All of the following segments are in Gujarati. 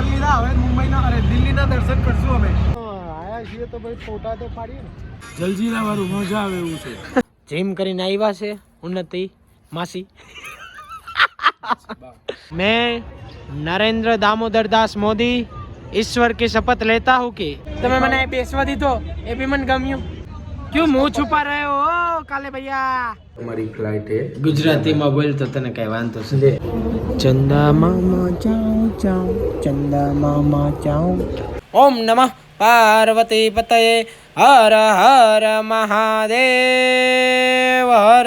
કરી લીધા, હવે મુંબઈના અરે દિલ્હીના દર્શન કરશું અમે. આયા છીએ તો ભાઈ ફોટા તો પાડીએ ને. જલજીરા વાળું મજા આવે એવું છે. જીમ કરીને આવ્યા છે ઉન્નતિ માસી. मैं नरेंद्र दामोदर दास मोदी ईश्वर की शपथ लेता हूँ कि તમે મને બેસવા દીધો એ બી મને ગમ્યું. ક્યું મુંહ છુપા રહે હો કાલે ભૈયા. અમારી ફ્લાઇટ હે. ગુજરાતીમાં બોલ તો તને કઈ વાંધો છે. ચંદા મામા જાઉં જાઉં ચંદા મામા જાઉં. ઓમ નમઃ પાર્વતી પતયે હર હર મહાદેવ હર.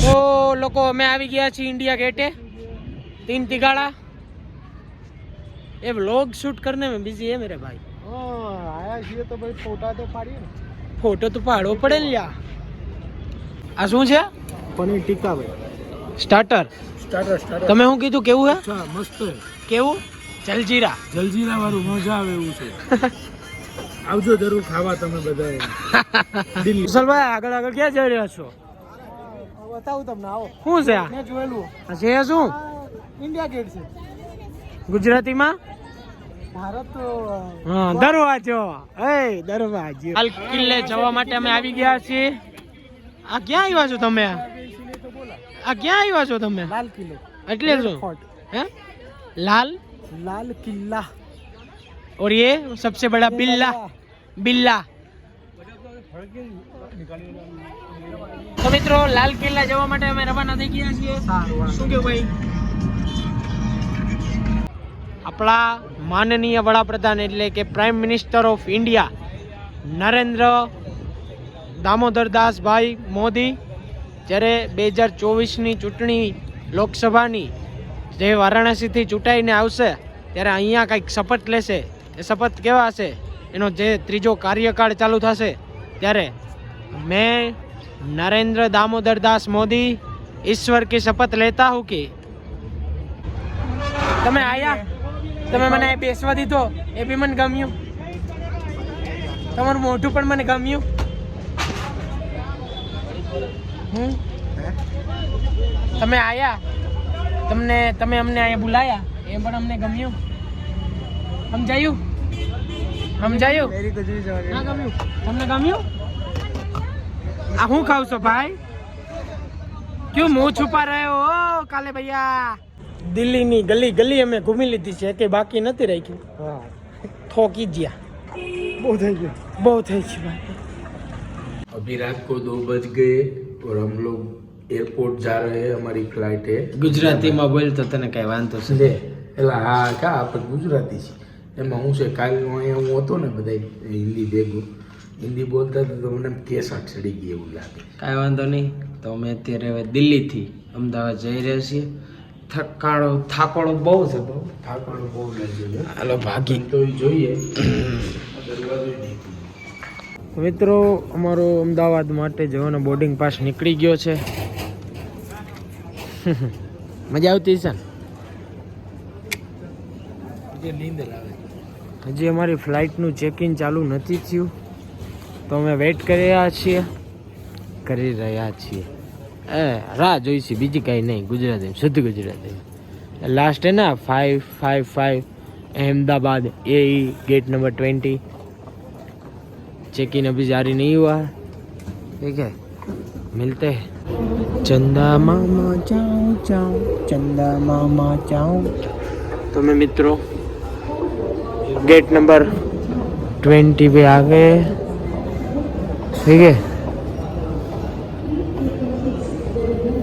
તો લોકો અમે આવી ગયા છીએ इंडिया गेट है 3 तिगाड़ा. ये व्लॉग शूट करने में बिजी है मेरे भाई. આયા છીએ તો ભાઈ ફોટા તો પાડીએ ને. फोटो तो पाड़ो पड़े ने લ્યા. આ શું છે? પનીર ટીકા ભાઈ. સ્ટાર્ટર. સ્ટાર્ટર. તમે શું કીધું કેવું હે? અચ્છા મસ્ત હે. કેવું? જલજીરા. જલજીરા વાળું મજા આવે એવું છે. આવજો જરૂર ખાવા તમે બધા. કુશલભાઈ આગળ આગળ ક્યાં જઈ રહ્યા છો? બતાવું તમને, આવો. શું છે આ? મેં જોયેલું. આ છે શું? ઇન્ડિયા ગેટ છે. ગુજરાતીમાં ભારત હા દરવાજો. એ દરવાજો. લાલ કિલ્લે જવા માટે અમે આવી ગયા છીએ. આ ક્યાં આવ્યા છો તમે? આ ક્યાં આવ્યા છો તમે? લાલ કિલ્લો. એટલે શું? હે? लाल लाल किला और ये सबसे बड़ा बिल्ला. बिल्ला. તો મિત્રો લાલ કિલ્લા જવા માટે અમે રવાના થઈ ગયા છીએ. શું કેવું ભાઈ? આપણા માનનીય વડાપ્રધાન એટલે કે prime minister of India Narendra Damodar Dasbhai Modi જ્યારે 2024ની ચૂંટણી લોકસભાની જે વારાણસીથી ચૂંટાઈને આવશે ત્યારે અહીંયા કંઈક શપથ લેશે. એ શપથ કેવા હશે? એનો જે ત્રીજો કાર્યકાળ ચાલુ થશે ત્યારે મેં नरेंद्र दामोदर दास मोदी ईश्वर की शपथ लेता हूँ कि તમે આયા, તમે મને બેસવા દીધો એ બી મને ગમ્યું. તમારું મોઢું પણ મને ગમ્યું. તમે આયા, તમે અમને અહીંયા બોલાયા એ પણ અમને ગમ્યું. સમજાયું? સમજાયું? ના ગમ્યું? તમને ગમ્યું? આ હું ખાવ છો ભાઈ? ક્યું મુંહ છુપા રહે હો કાલે ભૈયા? દિલ્હીની ગલી ગલી અમે ઘૂમી લીધી છે કે બાકી નથી રાખ્યું. हाँ થોકી ગયા. बहुत है ये. બહુ થઈ છે ભાઈ. अभी रात को 2 बज गए और हम लोग एयरपोर्ट जा रहे हैं. हमारी फ्लाइट है. ગુજરાતીમાં બોલ તો તને કઈ વાંધો છે. લે એલા હા કા આપણે ગુજરાતી છે એમાં હું છે કાલ અહીંયા હું હતો ને બધા હિન્દી ભેગું હિન્દી બોલતા હતા તો મને કેસા ચડી ગઈ એવું લાગે. કાંઈ વાંધો નહીં. તો અમે અત્યારે હવે દિલ્હીથી અમદાવાદ જઈ રહ્યા છીએ. થાકોડો બહુ છે. બહુ થાકવાનું બહુ લાગ્યું છે. હાલો ભાગી. તો એ જોઈએ દરવાજો નહીં. મિત્રો અમારો અમદાવાદ માટે જવાનો બોર્ડિંગ પાસ નીકળી ગયો છે. મજા આવતી છે ને? જે નીંદ લાગે. હજી અમારી ફ્લાઇટનું ચેકિંગ ચાલુ નથી થયું તો અમે વેઇટ કરી રહ્યા છીએ. રાહ જોઈ છે બીજી કાંઈ નહીં. ગુજરાતી શુદ્ધ ગુજરાતી. लास्ट है ना 555 Ahmedabad AE gate number 20. Check in अभी जारी नहीं हुआ है. ठीक है, मिलते हैं. चंदा मामा जाऊं जाऊं चंदा मामा जाऊं. तो मैं मित्रों गेट नंबर 20 पे आ गए. ठीक है,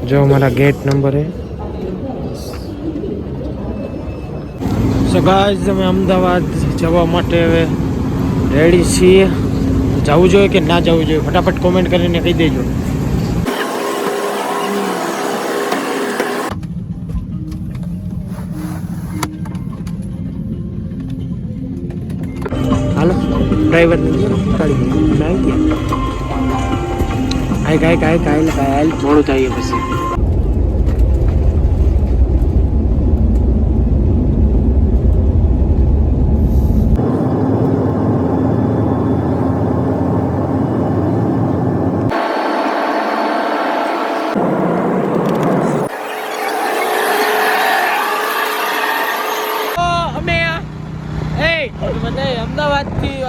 जो हमारा गेट नंबर है. સો ગાઈઝ અમે અમદાવાદ જવા માટે હવે રેડી છીએ. જવું જોઈએ કે ના જવું જોઈએ ફટાફટ કોમેન્ટ કરીને કહી દેજો. હાલો ડ્રાઈવર કાંઈ મોડું થાય પછી.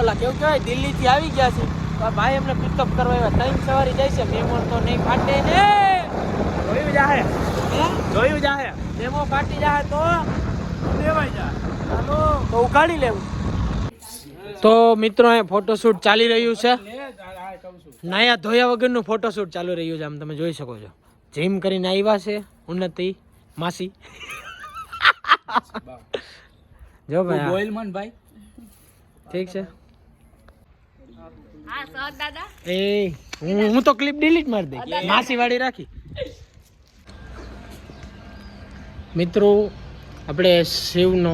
ઓલા કેવું કહેવાય દિલ્હીથી આવી ગયા છે તો આ ભાઈ અમને પિકઅપ કરવા આવ્યા 3 સવારી જાય છે મેમો તો નહીં ફાટે ને જોયું જાહે મેમો ફાટી જાય તો લેવાઈ જાય હાલો તો ઉકાળી લેવું તો મિત્રો અહીંયા ફોટોશૂટ ચાલી રહ્યું છે નાયા ધોયા વગરનું ફોટોશૂટ ચાલુ રહ્યું છે આમ તમે જોઈ શકો છો જીમ કરીને આવ્યા છે ઉન્નતિ માસી જો ભાઈ બોઈલ મન ભાઈ ઠીક છે હા સર દાદા એ હું તો ક્લિપ ડિલીટ મારી દઈ માસી વાળી રાખી મિત્રો આપણે શિવનો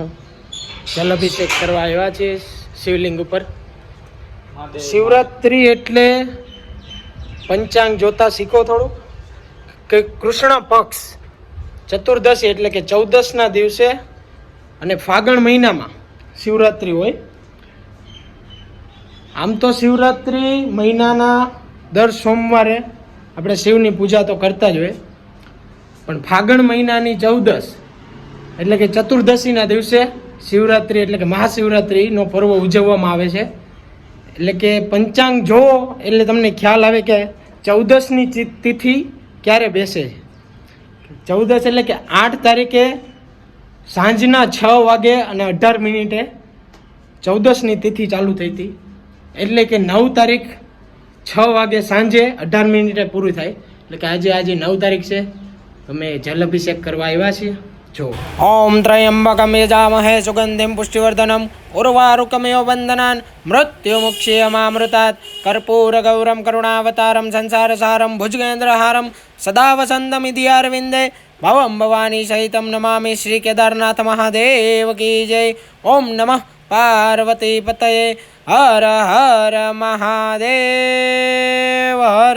જલાભિષેક કરવા આવ્યા છીએ શિવલિંગ ઉપર શિવરાત્રી એટલે પંચાંગ જોતા શીખો થોડું કે કૃષ્ણ પક્ષ ચતુર્દશી એટલે કે 14ના દિવસે અને ફાગણ મહિનામાં શિવરાત્રી હોય આમ તો શિવરાત્રી મહિનાના દર સોમવારે આપણે શિવની પૂજા તો કરતા જ હોય પણ ફાગણ મહિનાની 14 એટલે કે ચતુર્દશીના દિવસે શિવરાત્રી એટલે કે મહાશિવરાત્રીનો પર્વ ઉજવવામાં આવે છે એટલે કે પંચાંગ જોવો એટલે તમને ખ્યાલ આવે કે 14ની તિથિ ક્યારે બેસે છે 14 એટલે કે 8 તારીખે સાંજના 6 વાગે અને 18 મિનિટે 14ની તિથિ ચાલુ થઈ હતી એટલે કે 9 તારીખ 6 વાગે સાંજે 18 મિનિટે પૂરું થાય એટલે કે આજે 9 તારીખ છે તમે જલાભિષેક કરવા આવ્યા છીએ જો ઓમ ત્રયંબકમ યજામહે સુગંધિમ પુષ્ટિવર્ધનમ ઉર્વારુકમેવ વંદનાન મૃત્યુમુક્ષીયમામૃતાत् કર્પૂરગૌરમ કરુણાવતારમ સંસારસારમ ભુજગેન્દ્રહારમ સદા વસંતમિધિ અરવિંદે ભવમ ભવાની સહિતમ નમામિ શ્રી કેદારનાથ મહાદેવ કી જય ઓમ નમઃ પાર્વતી પતયે હર હર મહાદેવ હર